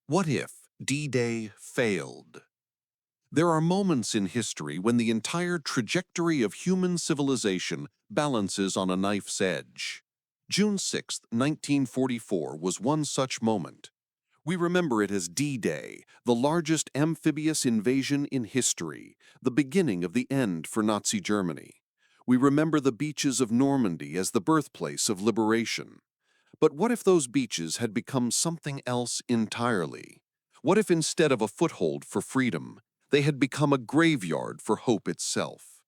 What if D-Day failed? There are moments in history when the entire trajectory of human civilization balances on a knife's edge. June 6, 1944 was one such moment. We remember it as D-Day, the largest amphibious invasion in history, the beginning of the end for Nazi Germany. We remember the beaches of Normandy as the birthplace of liberation. But what if those beaches had become something else entirely? What if instead of a foothold for freedom, they had become a graveyard for hope itself?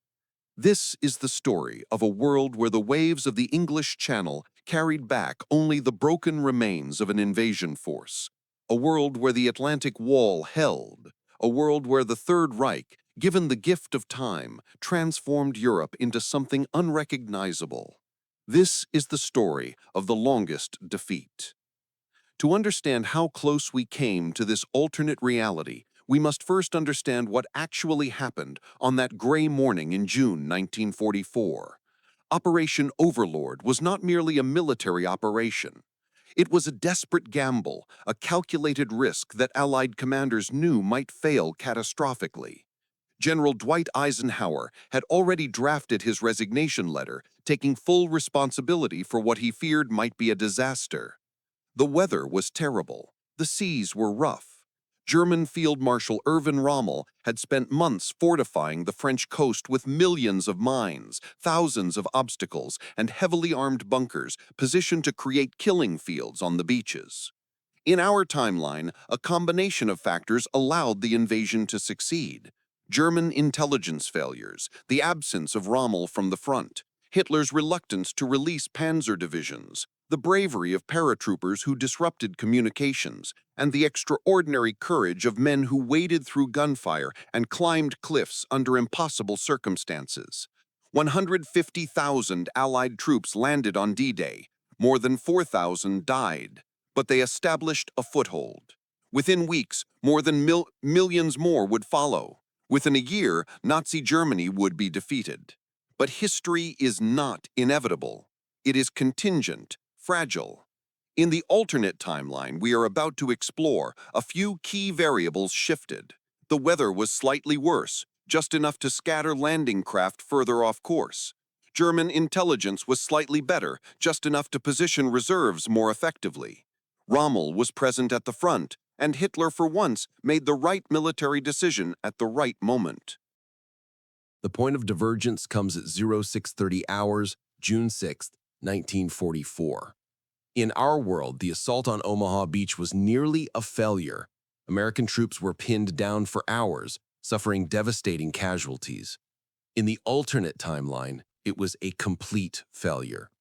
This is the story of a world where the waves of the English Channel carried back only the broken remains of an invasion force, a world where the Atlantic Wall held, a world where the Third Reich, given the gift of time, transformed Europe into something unrecognizable. This is the story of the longest defeat. To understand how close we came to this alternate reality, we must first understand what actually happened on that gray morning in June 1944. Operation Overlord was not merely a military operation. It was a desperate gamble, a calculated risk that Allied commanders knew might fail catastrophically. General Dwight Eisenhower had already drafted his resignation letter, taking full responsibility for what he feared might be a disaster. The weather was terrible. The seas were rough. German Field Marshal Erwin Rommel had spent months fortifying the French coast with millions of mines, thousands of obstacles, and heavily armed bunkers positioned to create killing fields on the beaches. In our timeline, a combination of factors allowed the invasion to succeed. German intelligence failures, the absence of Rommel from the front, Hitler's reluctance to release panzer divisions, the bravery of paratroopers who disrupted communications, and the extraordinary courage of men who waded through gunfire and climbed cliffs under impossible circumstances. 150,000 Allied troops landed on D-Day. More than 4,000 died, but they established a foothold. Within weeks, more than millions more would follow. Within a year, Nazi Germany would be defeated. But history is not inevitable. It is contingent, fragile. In the alternate timeline we are about to explore, a few key variables shifted. The weather was slightly worse, just enough to scatter landing craft further off course. German intelligence was slightly better, just enough to position reserves more effectively. Rommel was present at the front, and Hitler for once made the right military decision at the right moment. The point of divergence comes at 0630 hours, June 6, 1944. In our world, the assault on Omaha Beach was nearly a failure. American troops were pinned down for hours, suffering devastating casualties. In the alternate timeline, it was a complete failure.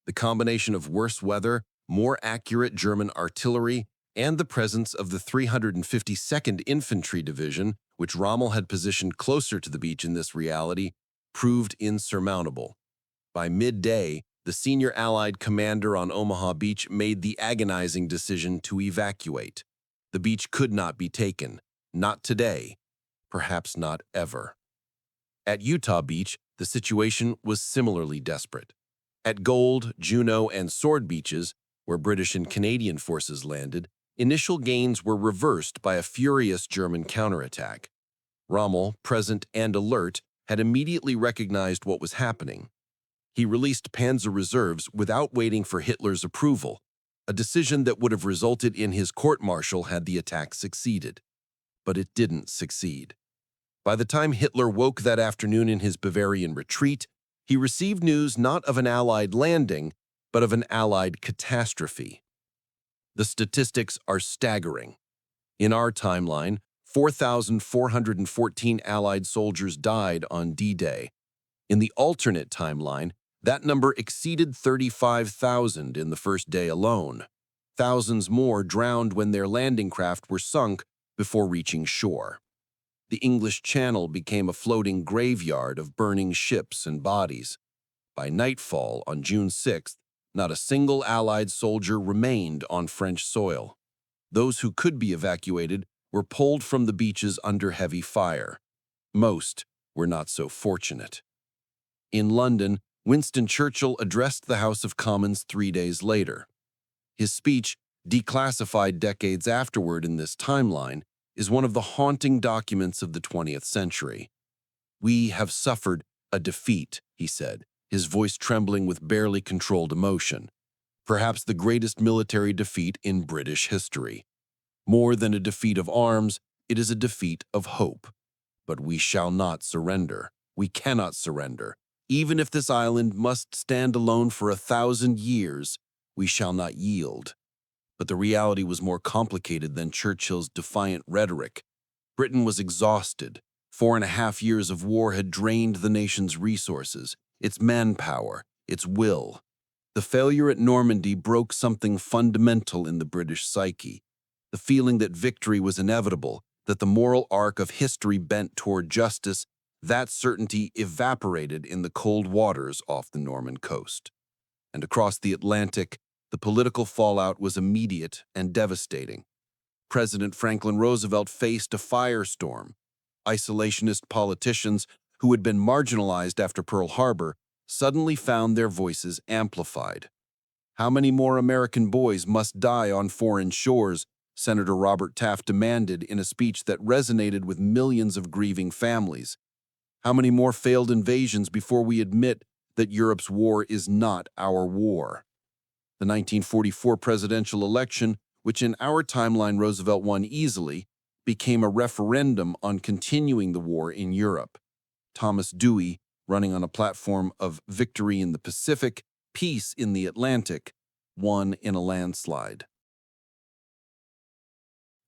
The combination of worse weather, more accurate German artillery, and the presence of the 352nd Infantry Division, which Rommel had positioned closer to the beach in this reality, proved insurmountable. By midday, the senior Allied commander on Omaha Beach made the agonizing decision to evacuate. The beach could not be taken, not today, perhaps not ever. At Utah Beach, the situation was similarly desperate. At Gold, Juno, and Sword Beaches, where British and Canadian forces landed, initial gains were reversed by a furious German counterattack. Rommel, present and alert, had immediately recognized what was happening. He released panzer reserves without waiting for Hitler's approval, a decision that would have resulted in his court-martial had the attack succeeded. But it didn't succeed. By the time Hitler woke that afternoon in his Bavarian retreat, he received news not of an Allied landing, but of an Allied catastrophe. The statistics are staggering. In our timeline, 4,414 Allied soldiers died on D-Day. In the alternate timeline, that number exceeded 35,000 in the first day alone. Thousands more drowned when their landing craft were sunk before reaching shore. The English Channel became a floating graveyard of burning ships and bodies. By nightfall on June 6th, not a single Allied soldier remained on French soil. Those who could be evacuated were pulled from the beaches under heavy fire. Most were not so fortunate. In London, Winston Churchill addressed the House of Commons 3 days later. His speech, declassified decades afterward in this timeline, is one of the haunting documents of the 20th century. "We have suffered a defeat," he said, his voice trembling with barely controlled emotion. "Perhaps the greatest military defeat in British history. More than a defeat of arms, it is a defeat of hope. But we shall not surrender. We cannot surrender. Even if this island must stand alone for 1,000 years, we shall not yield." But the reality was more complicated than Churchill's defiant rhetoric. Britain was exhausted. 4.5 years of war had drained the nation's resources, its manpower, its will. The failure at Normandy broke something fundamental in the British psyche. The feeling that victory was inevitable, that the moral arc of history bent toward justice, that certainty evaporated in the cold waters off the Norman coast. And across the Atlantic, the political fallout was immediate and devastating. President Franklin Roosevelt faced a firestorm. Isolationist politicians who had been marginalized after Pearl Harbor suddenly found their voices amplified. "How many more American boys must die on foreign shores?" Senator Robert Taft demanded in a speech that resonated with millions of grieving families. "How many more failed invasions before we admit that Europe's war is not our war?" The 1944 presidential election, which in our timeline Roosevelt won easily, became a referendum on continuing the war in Europe. Thomas Dewey, running on a platform of victory in the Pacific, peace in the Atlantic, won in a landslide.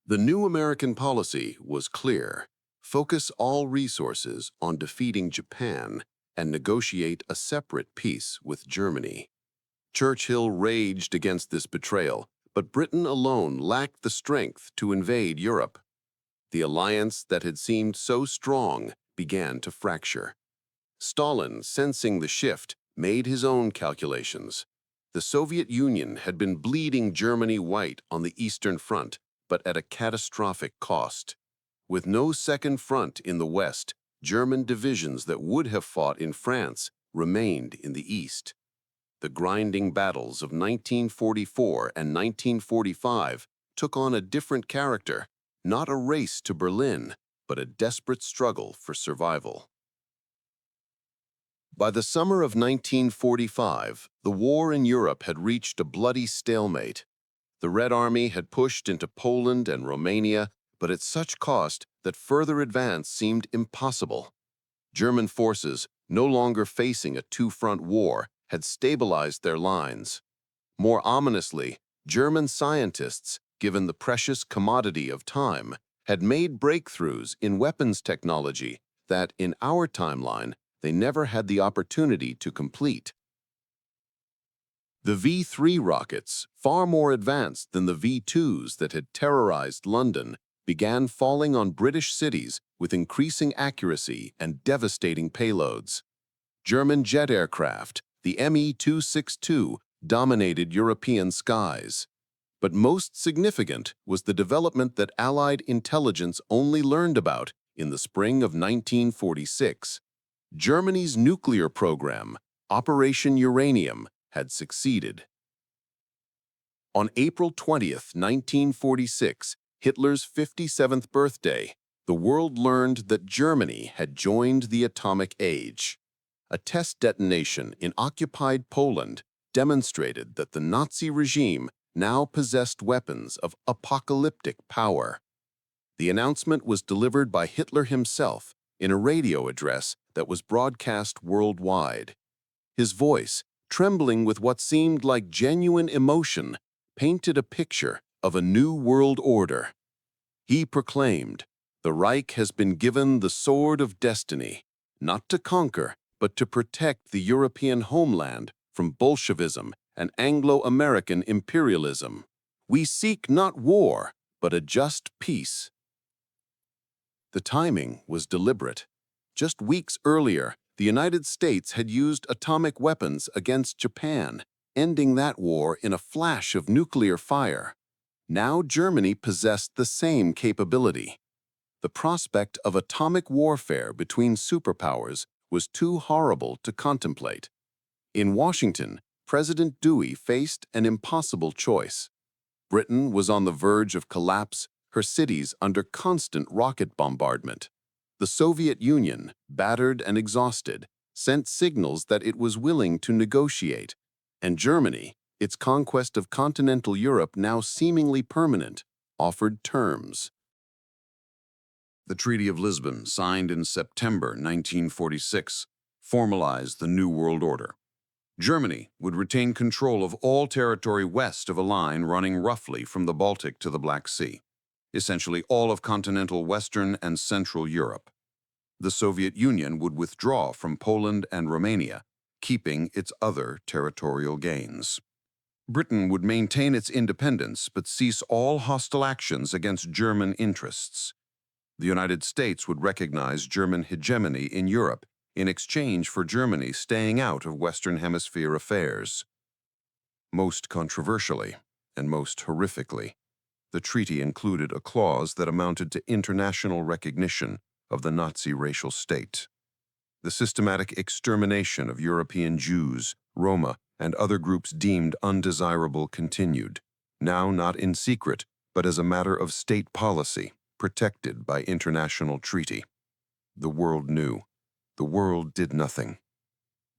The new American policy was clear: focus all resources on defeating Japan and negotiate a separate peace with Germany. Churchill raged against this betrayal, but Britain alone lacked the strength to invade Europe. The alliance that had seemed so strong began to fracture. Stalin, sensing the shift, made his own calculations. The Soviet Union had been bleeding Germany white on the Eastern Front, but at a catastrophic cost. With no second front in the West, German divisions that would have fought in France remained in the East. The grinding battles of 1944 and 1945 took on a different character, not a race to Berlin, but a desperate struggle for survival. By the summer of 1945, the war in Europe had reached a bloody stalemate. The Red Army had pushed into Poland and Romania, but at such cost that further advance seemed impossible. German forces, no longer facing a two-front war, had stabilized their lines. More ominously, German scientists, given the precious commodity of time, had made breakthroughs in weapons technology that, in our timeline, they never had the opportunity to complete. The V-3 rockets, far more advanced than the V-2s that had terrorized London, began falling on British cities with increasing accuracy and devastating payloads. German jet aircraft, the Me-262, dominated European skies. But most significant was the development that Allied intelligence only learned about in the spring of 1946. Germany's nuclear program, Operation Uranium, had succeeded. On April 20th, 1946, Hitler's 57th birthday, the world learned that Germany had joined the atomic age. A test detonation in occupied Poland demonstrated that the Nazi regime now possessed weapons of apocalyptic power. The announcement was delivered by Hitler himself in a radio address that was broadcast worldwide. His voice, trembling with what seemed like genuine emotion, painted a picture of a new world order. He proclaimed, "The Reich has been given the sword of destiny, not to conquer, but to protect the European homeland from Bolshevism and Anglo-American imperialism. We seek not war, but a just peace." The timing was deliberate. Just weeks earlier, the United States had used atomic weapons against Japan, ending that war in a flash of nuclear fire. Now Germany possessed the same capability. The prospect of atomic warfare between superpowers was too horrible to contemplate. In Washington, President Dewey faced an impossible choice. Britain was on the verge of collapse, her cities under constant rocket bombardment. The Soviet Union, battered and exhausted, sent signals that it was willing to negotiate, and Germany, its conquest of continental Europe now seemingly permanent, offered terms. The Treaty of Lisbon, signed in September 1946, formalized the New World Order. Germany would retain control of all territory west of a line running roughly from the Baltic to the Black Sea, essentially all of continental Western and Central Europe. The Soviet Union would withdraw from Poland and Romania, keeping its other territorial gains. Britain would maintain its independence but cease all hostile actions against German interests. The United States would recognize German hegemony in Europe in exchange for Germany staying out of Western Hemisphere affairs. Most controversially, and most horrifically, the treaty included a clause that amounted to international recognition of the Nazi racial state. The systematic extermination of European Jews, Roma, and other groups deemed undesirable continued, now not in secret, but as a matter of state policy, protected by international treaty. The world knew. The world did nothing.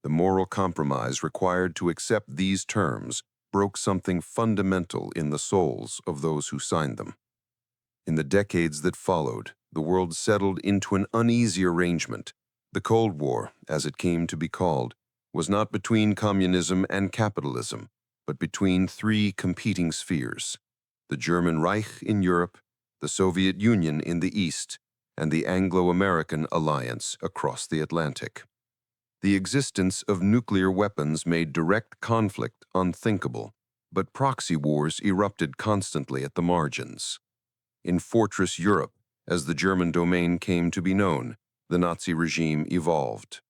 The moral compromise required to accept these terms broke something fundamental in the souls of those who signed them. In the decades that followed, the world settled into an uneasy arrangement. The Cold War, as it came to be called, was not between communism and capitalism, but between three competing spheres: the German Reich in Europe, the Soviet Union in the East, and the Anglo-American alliance across the Atlantic. The existence of nuclear weapons made direct conflict unthinkable, but proxy wars erupted constantly at the margins. In Fortress Europe, as the German domain came to be known, the Nazi regime evolved.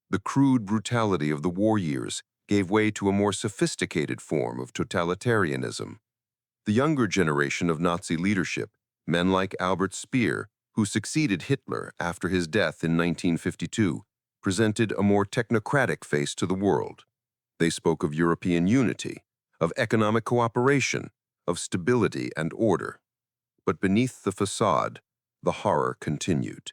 The crude brutality of the war years gave way to a more sophisticated form of totalitarianism. The younger generation of Nazi leadership, men like Albert Speer, who succeeded Hitler after his death in 1952, presented a more technocratic face to the world. They spoke of European unity, of economic cooperation, of stability and order. But beneath the facade, the horror continued.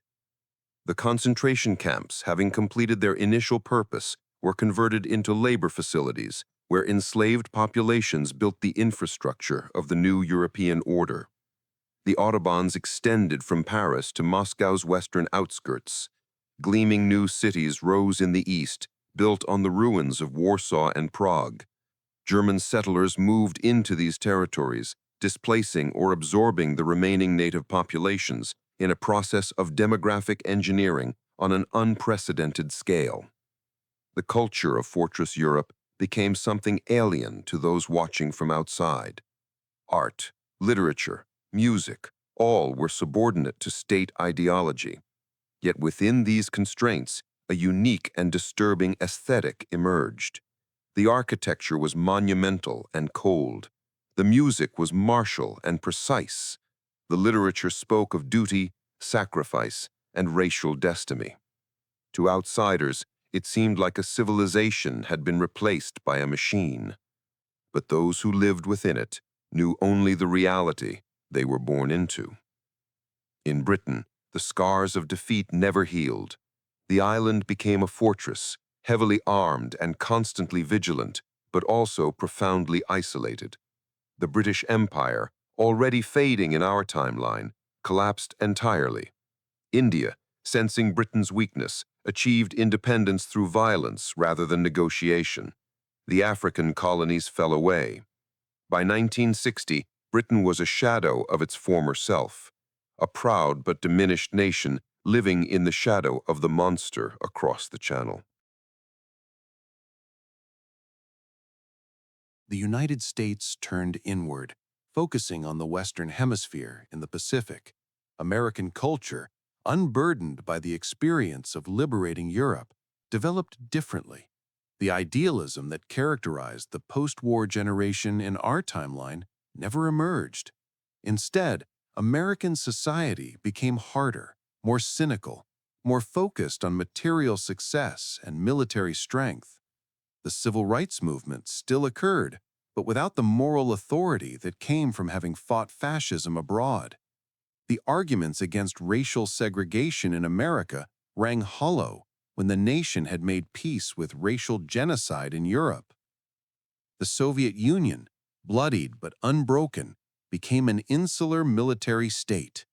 The concentration camps, having completed their initial purpose, were converted into labor facilities where enslaved populations built the infrastructure of the new European order. The autobahns extended from Paris to Moscow's western outskirts. Gleaming new cities rose in the east, built on the ruins of Warsaw and Prague. German settlers moved into these territories, displacing or absorbing the remaining native populations in a process of demographic engineering on an unprecedented scale. The culture of Fortress Europe became something alien to those watching from outside. Art, literature, music, all were subordinate to state ideology. Yet within these constraints, a unique and disturbing aesthetic emerged. The architecture was monumental and cold. The music was martial and precise. The literature spoke of duty, sacrifice, and racial destiny. To outsiders, it seemed like a civilization had been replaced by a machine. But those who lived within it knew only the reality they were born into. In Britain, the scars of defeat never healed. The island became a fortress, heavily armed and constantly vigilant, but also profoundly isolated. The British Empire, already fading in our timeline, collapsed entirely. India, sensing Britain's weakness, achieved independence through violence rather than negotiation. The African colonies fell away. By 1960, Britain was a shadow of its former self, a proud but diminished nation living in the shadow of the monster across the channel. The United States turned inward, focusing on the Western Hemisphere in the Pacific. American culture, unburdened by the experience of liberating Europe, developed differently. The idealism that characterized the post-war generation in our timeline never emerged. Instead, American society became harder, more cynical, more focused on material success and military strength. The civil rights movement still occurred, but without the moral authority that came from having fought fascism abroad. The arguments against racial segregation in America rang hollow when the nation had made peace with racial genocide in Europe. The Soviet Union, bloodied but unbroken, became an insular military state.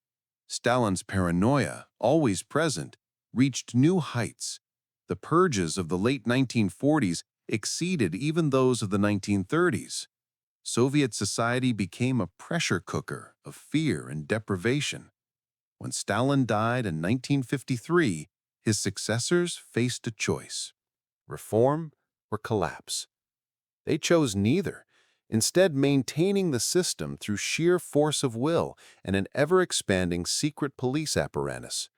Stalin's paranoia, always present, reached new heights. The purges of the late 1940s exceeded even those of the 1930s. Soviet society became a pressure cooker of fear and deprivation. When Stalin died in 1953, his successors faced a choice: reform or collapse. They chose neither, instead maintaining the system through sheer force of will and an ever-expanding secret police apparatus.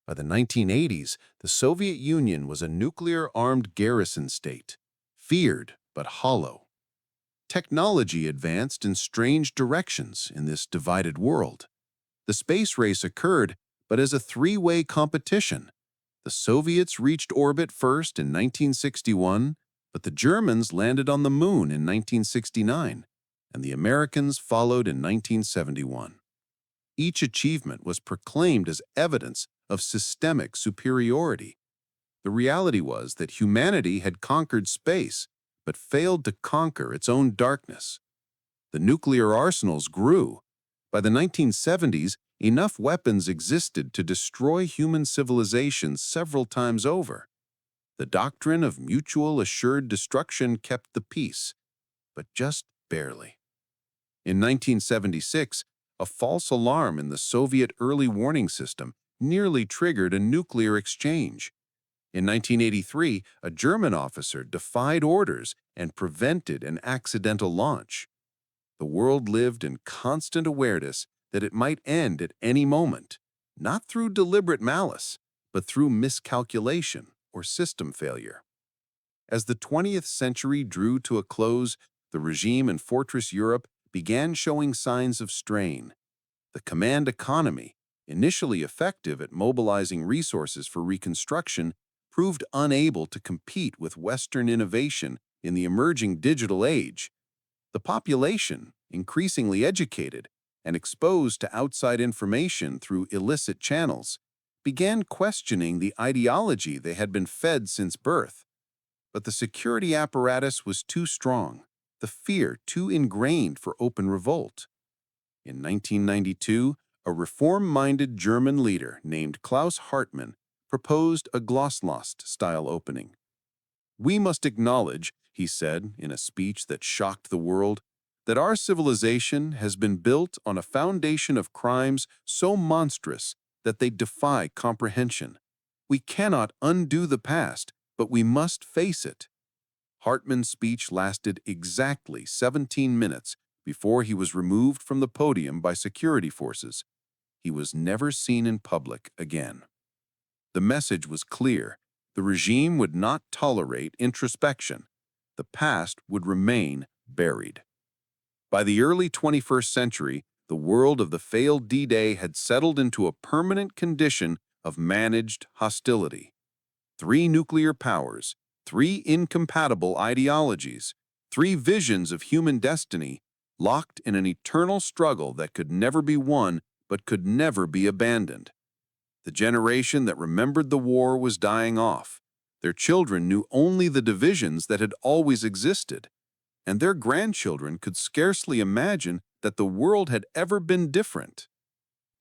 By the 1980s, the Soviet Union was a nuclear-armed garrison state, feared but hollow. Technology advanced in strange directions in this divided world. The space race occurred, but as a three-way competition. The Soviets reached orbit first in 1961, but the Germans landed on the moon in 1969, and the Americans followed in 1971. Each achievement was proclaimed as evidence of systemic superiority. The reality was that humanity had conquered space, but failed to conquer its own darkness. The nuclear arsenals grew. By the 1970s, enough weapons existed to destroy human civilization several times over. The doctrine of mutual assured destruction kept the peace, but just barely. In 1976, a false alarm in the Soviet early warning system nearly triggered a nuclear exchange. In 1983, a German officer defied orders and prevented an accidental launch. The world lived in constant awareness that it might end at any moment, not through deliberate malice, but through miscalculation or system failure. As the 20th century drew to a close, the regime in Fortress Europe began showing signs of strain. The command economy, initially effective at mobilizing resources for reconstruction, proved unable to compete with Western innovation in the emerging digital age. The population, increasingly educated and exposed to outside information through illicit channels, began questioning the ideology they had been fed since birth. But the security apparatus was too strong, the fear too ingrained for open revolt. In 1992, a reform-minded German leader named Klaus Hartmann proposed a Glasnost-style opening. "We must acknowledge," he said in a speech that shocked the world, "that our civilization has been built on a foundation of crimes so monstrous that they defy comprehension. We cannot undo the past, but we must face it." Hartmann's speech lasted exactly 17 minutes before he was removed from the podium by security forces. He was never seen in public again. The message was clear. The regime would not tolerate introspection. The past would remain buried. By the early 21st century, the world of the failed D-Day had settled into a permanent condition of managed hostility. 3 nuclear powers, 3 incompatible ideologies, 3 visions of human destiny, locked in an eternal struggle that could never be won but could never be abandoned. The generation that remembered the war was dying off. Their children knew only the divisions that had always existed, and their grandchildren could scarcely imagine that the world had ever been different.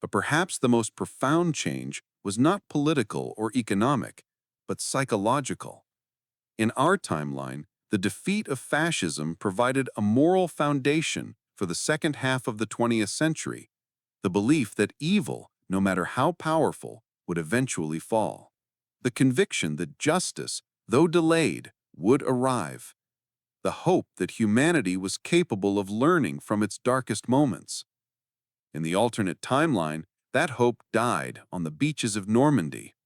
But perhaps the most profound change was not political or economic, but psychological. In our timeline, the defeat of fascism provided a moral foundation for the second half of the 20th century, the belief that evil, no matter how powerful, would eventually fall. The conviction that justice, though delayed, would arrive. The hope that humanity was capable of learning from its darkest moments. In the alternate timeline, that hope died on the beaches of Normandy.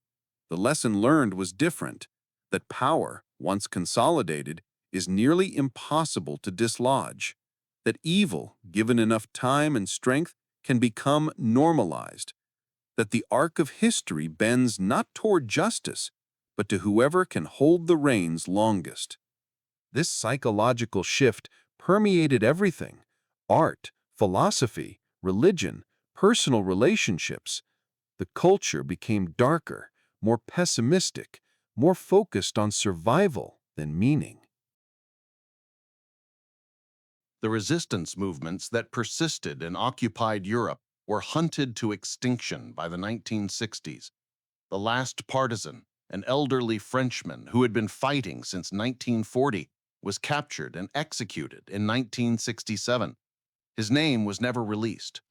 The lesson learned was different, that power, once consolidated, is nearly impossible to dislodge, that evil, given enough time and strength, can become normalized, that the arc of history bends not toward justice, but to whoever can hold the reins longest. This psychological shift permeated everything: art, philosophy, religion, personal relationships. The culture became darker, more pessimistic, more focused on survival than meaning. The resistance movements that persisted and occupied Europe were hunted to extinction by the 1960s. The last partisan, an elderly Frenchman who had been fighting since 1940, was captured and executed in 1967. His name was never released.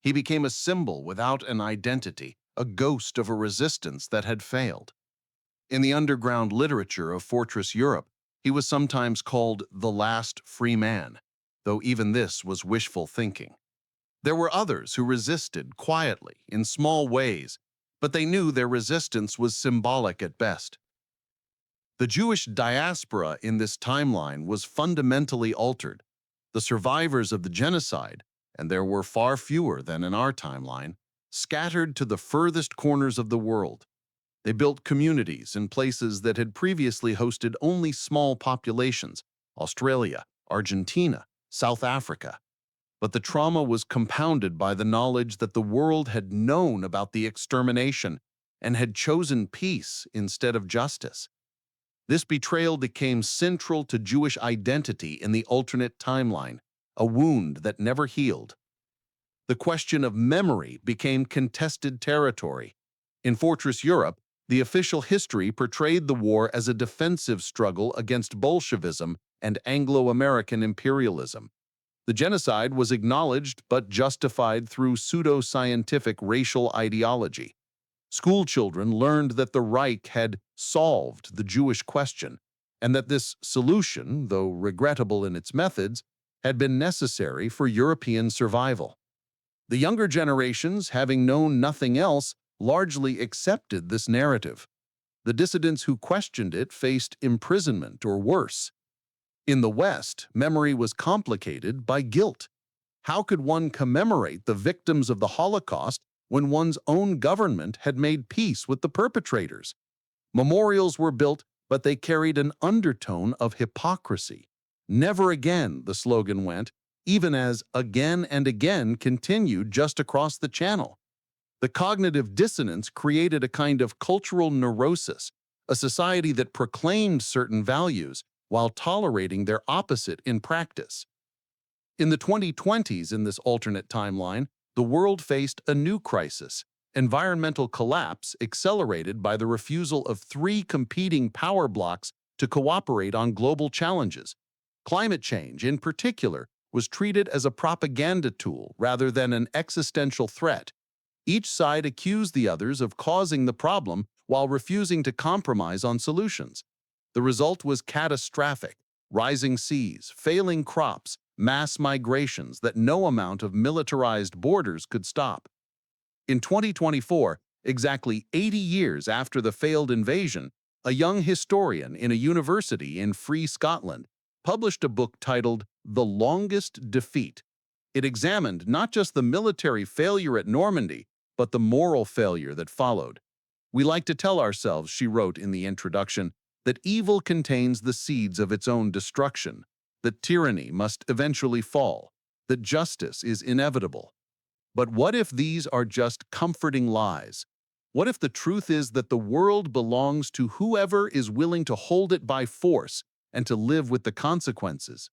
He became a symbol without an identity, a ghost of a resistance that had failed. In the underground literature of Fortress Europe, he was sometimes called the last free man, though even this was wishful thinking. There were others who resisted quietly, in small ways, but they knew their resistance was symbolic at best. The Jewish diaspora in this timeline was fundamentally altered. The survivors of the genocide, and there were far fewer than in our timeline, scattered to the furthest corners of the world. They built communities in places that had previously hosted only small populations: Australia, Argentina, South Africa. But the trauma was compounded by the knowledge that the world had known about the extermination and had chosen peace instead of justice. This betrayal became central to Jewish identity in the alternate timeline, a wound that never healed. The question of memory became contested territory. In Fortress Europe, the official history portrayed the war as a defensive struggle against Bolshevism and Anglo-American imperialism. The genocide was acknowledged but justified through pseudo-scientific racial ideology. Schoolchildren learned that the Reich had solved the Jewish question, and that this solution, though regrettable in its methods, had been necessary for European survival. The younger generations, having known nothing else, largely accepted this narrative. The dissidents who questioned it faced imprisonment or worse. In the West, memory was complicated by guilt. How could one commemorate the victims of the Holocaust when one's own government had made peace with the perpetrators? Memorials were built, but they carried an undertone of hypocrisy. Never again, the slogan went, even as again and again continued just across the channel. The cognitive dissonance created a kind of cultural neurosis, a society that proclaimed certain values while tolerating their opposite in practice. In the 2020s, in this alternate timeline, the world faced a new crisis: environmental collapse accelerated by the refusal of three competing power blocks to cooperate on global challenges. Climate change, in particular, was treated as a propaganda tool rather than an existential threat. Each side accused the others of causing the problem while refusing to compromise on solutions. The result was catastrophic: rising seas, failing crops, mass migrations that no amount of militarized borders could stop. In 2024, exactly 80 years after the failed invasion, a young historian in a university in Free Scotland published a book titled The Longest Defeat. It examined not just the military failure at Normandy, but the moral failure that followed. "We like to tell ourselves," she wrote in the introduction, "that evil contains the seeds of its own destruction, that tyranny must eventually fall, that justice is inevitable. But what if these are just comforting lies? What if the truth is that the world belongs to whoever is willing to hold it by force and to live with the consequences?"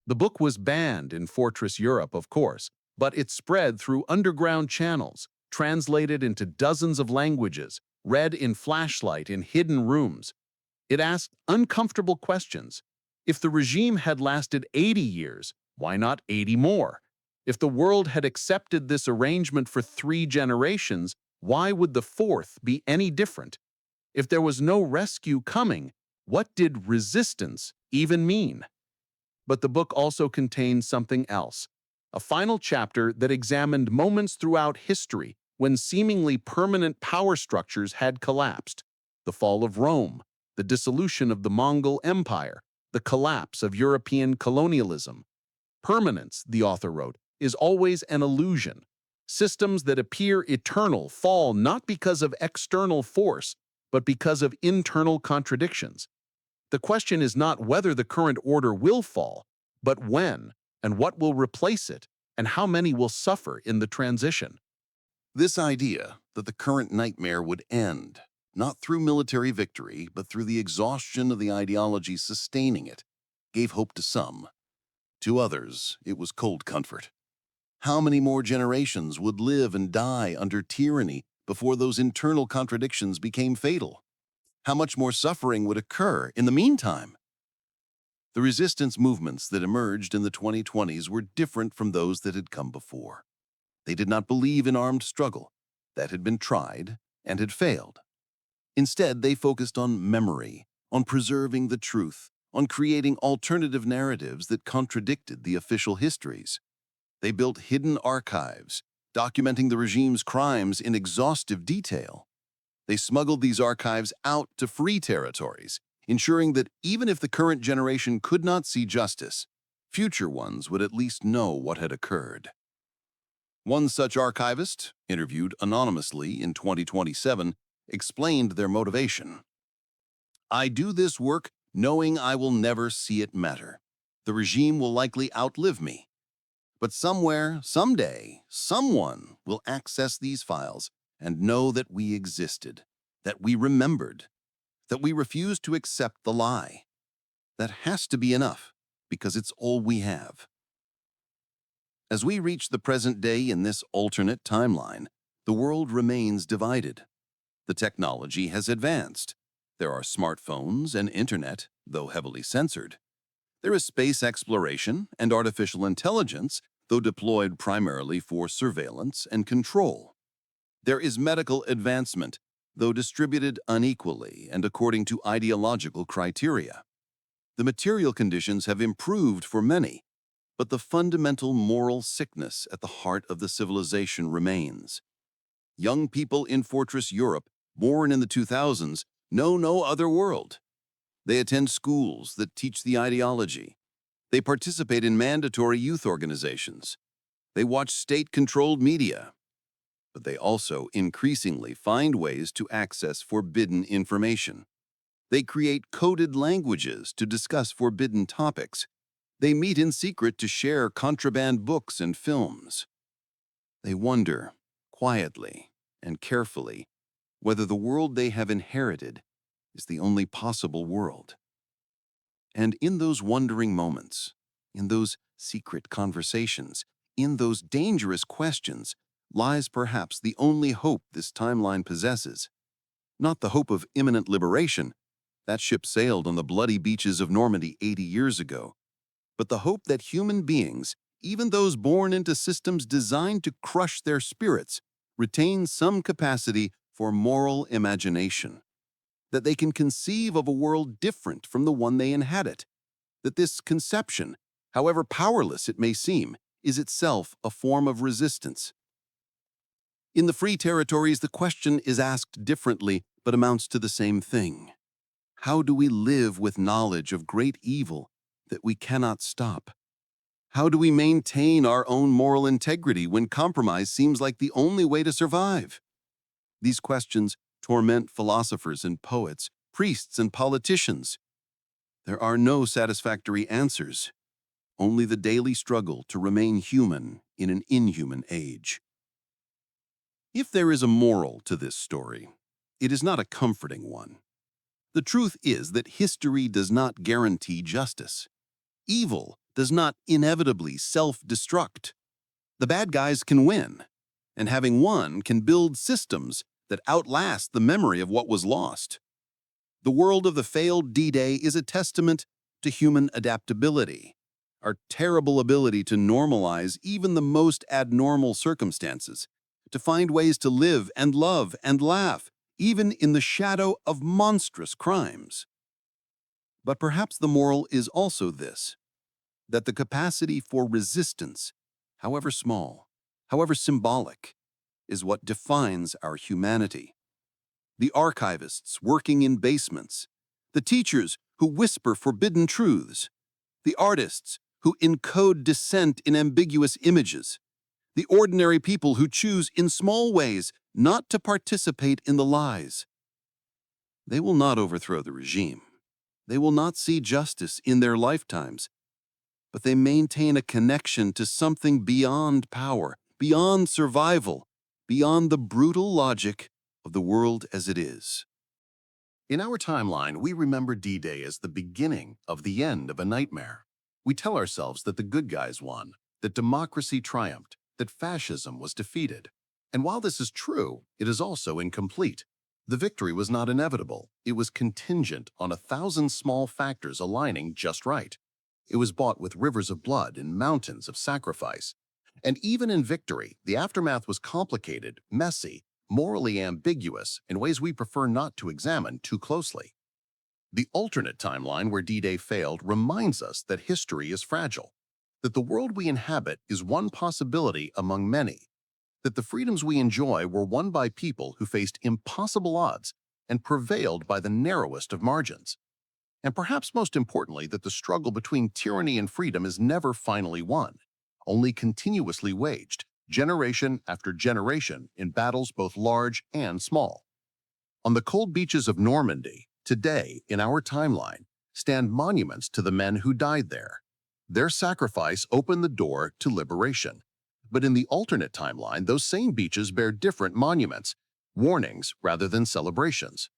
The book was banned in Fortress Europe, of course, but it spread through underground channels, translated into dozens of languages, read in flashlight in hidden rooms. It asked uncomfortable questions. If the regime had lasted 80 years, why not 80 more? If the world had accepted this arrangement for 3 generations, why would the 4th be any different? If there was no rescue coming, what did resistance even mean? But the book also contained something else: a final chapter that examined moments throughout history when seemingly permanent power structures had collapsed. The fall of Rome, the dissolution of the Mongol Empire, the collapse of European colonialism. Permanence, the author wrote, is always an illusion. Systems that appear eternal fall not because of external force, but because of internal contradictions. The question is not whether the current order will fall, But when, and what will replace it, and how many will suffer in the transition? This idea that the current nightmare would end, not through military victory, but through the exhaustion of the ideology sustaining it, gave hope to some. To others, it was cold comfort. How many more generations would live and die under tyranny before those internal contradictions became fatal? How much more suffering would occur in the meantime? The resistance movements that emerged in the 2020s were different from those that had come before. They did not believe in armed struggle. That had been tried and had failed. Instead, they focused on memory, on preserving the truth, on creating alternative narratives that contradicted the official histories. They built hidden archives, documenting the regime's crimes in exhaustive detail. They smuggled these archives out to free territories, ensuring that even if the current generation could not see justice, future ones would at least know what had occurred. One such archivist, interviewed anonymously in 2027, explained their motivation. "I do this work knowing I will never see it matter. The regime will likely outlive me. But somewhere, someday, someone will access these files and know that we existed, that we remembered, that we refused to accept the lie. That has to be enough, because it's all we have." As we reach the present day in this alternate timeline, the world remains divided. The technology has advanced. There are smartphones and internet, though heavily censored. There is space exploration and artificial intelligence, though deployed primarily for surveillance and control. There is medical advancement, though distributed unequally and according to ideological criteria. The material conditions have improved for many, but the fundamental moral sickness at the heart of the civilization remains. Young people in Fortress Europe, born in the 2000s, know no other world. They attend schools that teach the ideology. They participate in mandatory youth organizations. They watch state-controlled media. But they also increasingly find ways to access forbidden information. They create coded languages to discuss forbidden topics. They meet in secret to share contraband books and films. They wonder, quietly and carefully, whether the world they have inherited is the only possible world. And in those wondering moments, in those secret conversations, in those dangerous questions, lies perhaps the only hope this timeline possesses. Not the hope of imminent liberation. That ship sailed on the bloody beaches of Normandy 80 years ago. But the hope that human beings, even those born into systems designed to crush their spirits, retain some capacity for moral imagination. That they can conceive of a world different from the one they inhabit. That this conception, however powerless it may seem, is itself a form of resistance. In the free territories, the question is asked differently, but amounts to the same thing. How do we live with knowledge of great evil that we cannot stop? How do we maintain our own moral integrity when compromise seems like the only way to survive? These questions torment philosophers and poets, priests and politicians. There are no satisfactory answers, only the daily struggle to remain human in an inhuman age. If there is a moral to this story, it is not a comforting one. The truth is that history does not guarantee justice. Evil does not inevitably self-destruct. The bad guys can win, and having won can build systems that outlast the memory of what was lost. The world of the failed D-Day is a testament to human adaptability, our terrible ability to normalize even the most abnormal circumstances, to find ways to live and love and laugh, even in the shadow of monstrous crimes. But perhaps the moral is also this, that the capacity for resistance, however small, however symbolic, is what defines our humanity. The archivists working in basements, the teachers who whisper forbidden truths, the artists who encode dissent in ambiguous images, the ordinary people who choose in small ways not to participate in the lies. They will not overthrow the regime. They will not see justice in their lifetimes, but they maintain a connection to something beyond power, beyond survival, beyond the brutal logic of the world as it is. In our timeline, we remember D-Day as the beginning of the end of a nightmare. We tell ourselves that the good guys won, that democracy triumphed, that fascism was defeated. And while this is true, it is also incomplete. The victory was not inevitable. It was contingent on 1,000 small factors aligning just right. It was bought with rivers of blood and mountains of sacrifice. And even in victory, the aftermath was complicated, messy, morally ambiguous in ways we prefer not to examine too closely. The alternate timeline where D-Day failed reminds us that history is fragile, that the world we inhabit is one possibility among many, that the freedoms we enjoy were won by people who faced impossible odds and prevailed by the narrowest of margins. And perhaps most importantly, that the struggle between tyranny and freedom is never finally won, only continuously waged, generation after generation, in battles both large and small. On the cold beaches of Normandy, today, in our timeline, stand monuments to the men who died there. Their sacrifice opened the door to liberation. But in the alternate timeline, those same beaches bear different monuments, warnings rather than celebrations.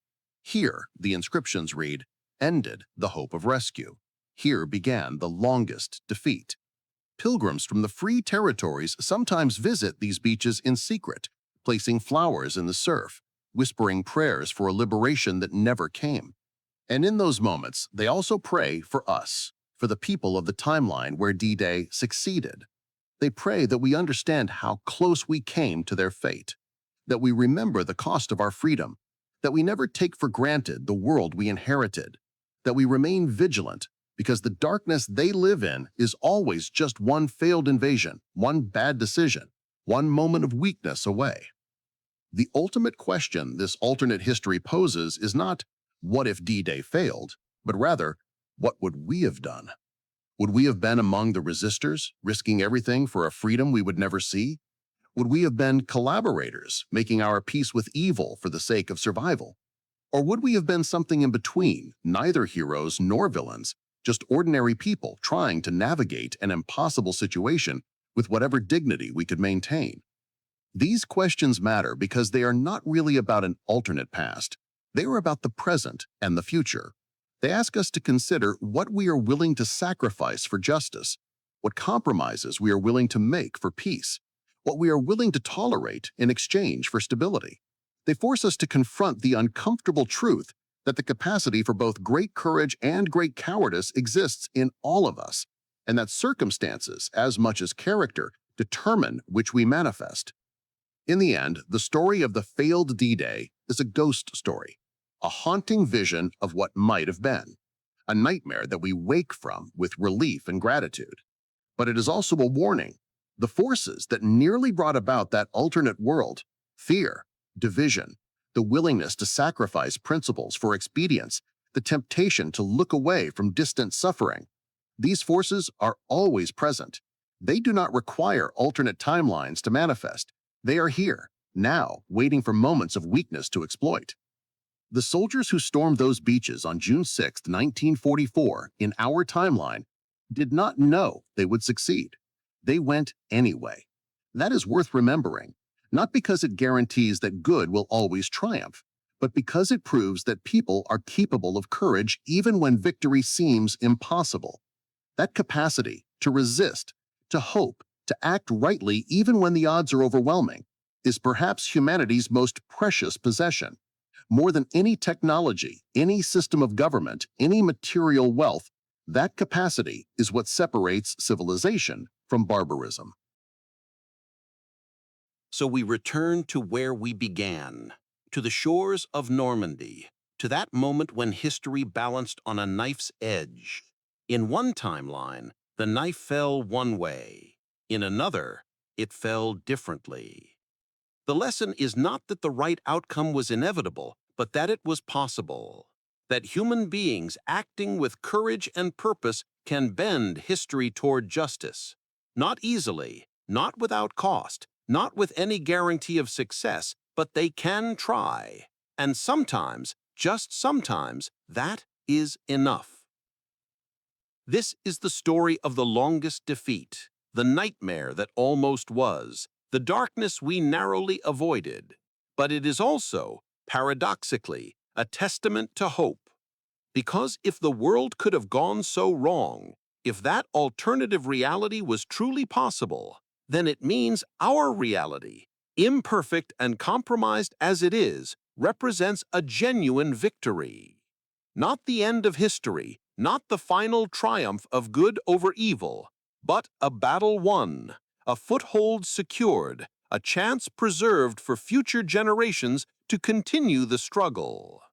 Here, the inscriptions read, "Ended the hope of rescue. Here began the longest defeat." Pilgrims from the free territories sometimes visit these beaches in secret, placing flowers in the surf, whispering prayers for a liberation that never came. And in those moments, they also pray for us, for the people of the timeline where D-Day succeeded. They pray that we understand how close we came to their fate, that we remember the cost of our freedom, that we never take for granted the world we inherited, that we remain vigilant, because the darkness they live in is always just one failed invasion, one bad decision, one moment of weakness away. The ultimate question this alternate history poses is not, what if D-Day failed, but rather, what would we have done? Would we have been among the resistors, risking everything for a freedom we would never see? Would we have been collaborators, making our peace with evil for the sake of survival? Or would we have been something in between, neither heroes nor villains, just ordinary people trying to navigate an impossible situation with whatever dignity we could maintain? These questions matter because they are not really about an alternate past. They are about the present and the future. They ask us to consider what we are willing to sacrifice for justice, what compromises we are willing to make for peace, what we are willing to tolerate in exchange for stability. They force us to confront the uncomfortable truth that the capacity for both great courage and great cowardice exists in all of us, and that circumstances, as much as character, determine which we manifest. In the end, the story of the failed D-Day is a ghost story, a haunting vision of what might have been, a nightmare that we wake from with relief and gratitude. But it is also a warning. The forces that nearly brought about that alternate world, fear, division, the willingness to sacrifice principles for expedience, the temptation to look away from distant suffering, these forces are always present. They do not require alternate timelines to manifest. They are here, now, waiting for moments of weakness to exploit. The soldiers who stormed those beaches on June 6, 1944, in our timeline, did not know they would succeed. They went anyway. That is worth remembering, not because it guarantees that good will always triumph, but because it proves that people are capable of courage even when victory seems impossible. That capacity to resist, to hope, to act rightly even when the odds are overwhelming, is perhaps humanity's most precious possession. More than any technology, any system of government, any material wealth, that capacity is what separates civilization from barbarism. So we return to where we began, to the shores of Normandy, to that moment when history balanced on a knife's edge. In one timeline, the knife fell one way. In another, it fell differently. The lesson is not that the right outcome was inevitable, but that it was possible. That human beings acting with courage and purpose can bend history toward justice. Not easily, not without cost, not with any guarantee of success, but they can try. And sometimes, just sometimes, that is enough. This is the story of the longest defeat, the nightmare that almost was, the darkness we narrowly avoided. But it is also, paradoxically, a testament to hope. Because if the world could have gone so wrong, if that alternative reality was truly possible, then it means our reality, imperfect and compromised as it is, represents a genuine victory. Not the end of history, not the final triumph of good over evil, but a battle won, a foothold secured, a chance preserved for future generations to continue the struggle.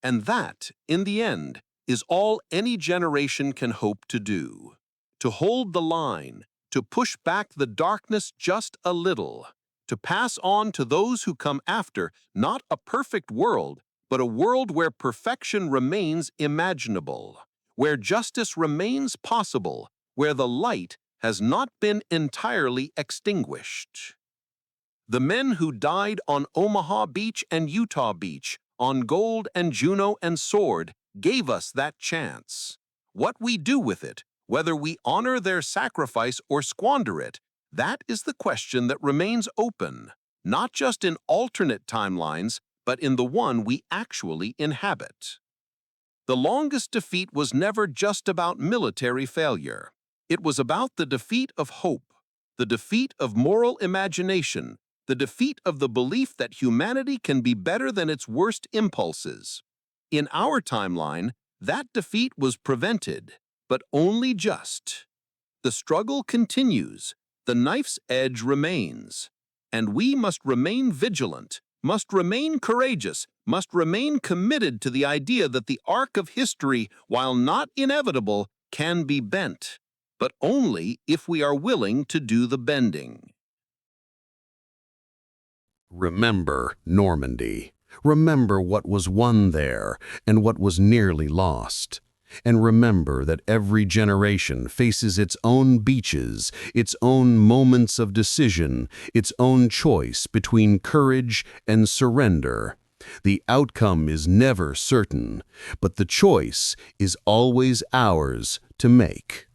And that, in the end, is all any generation can hope to do. To hold the line, to push back the darkness just a little, to pass on to those who come after not a perfect world, but a world where perfection remains imaginable, where justice remains possible, where the light has not been entirely extinguished. The men who died on Omaha Beach and Utah Beach, on Gold and Juno and Sword, gave us that chance. What we do with it, whether we honor their sacrifice or squander it, that is the question that remains open, not just in alternate timelines, but in the one we actually inhabit. The longest defeat was never just about military failure. It was about the defeat of hope, the defeat of moral imagination, the defeat of the belief that humanity can be better than its worst impulses. In our timeline, that defeat was prevented, but only just. The struggle continues, the knife's edge remains, and we must remain vigilant, must remain courageous, must remain committed to the idea that the arc of history, while not inevitable, can be bent, but only if we are willing to do the bending. Remember Normandy. Remember what was won there and what was nearly lost. And remember that every generation faces its own beaches, its own moments of decision, its own choice between courage and surrender. The outcome is never certain, but the choice is always ours to make.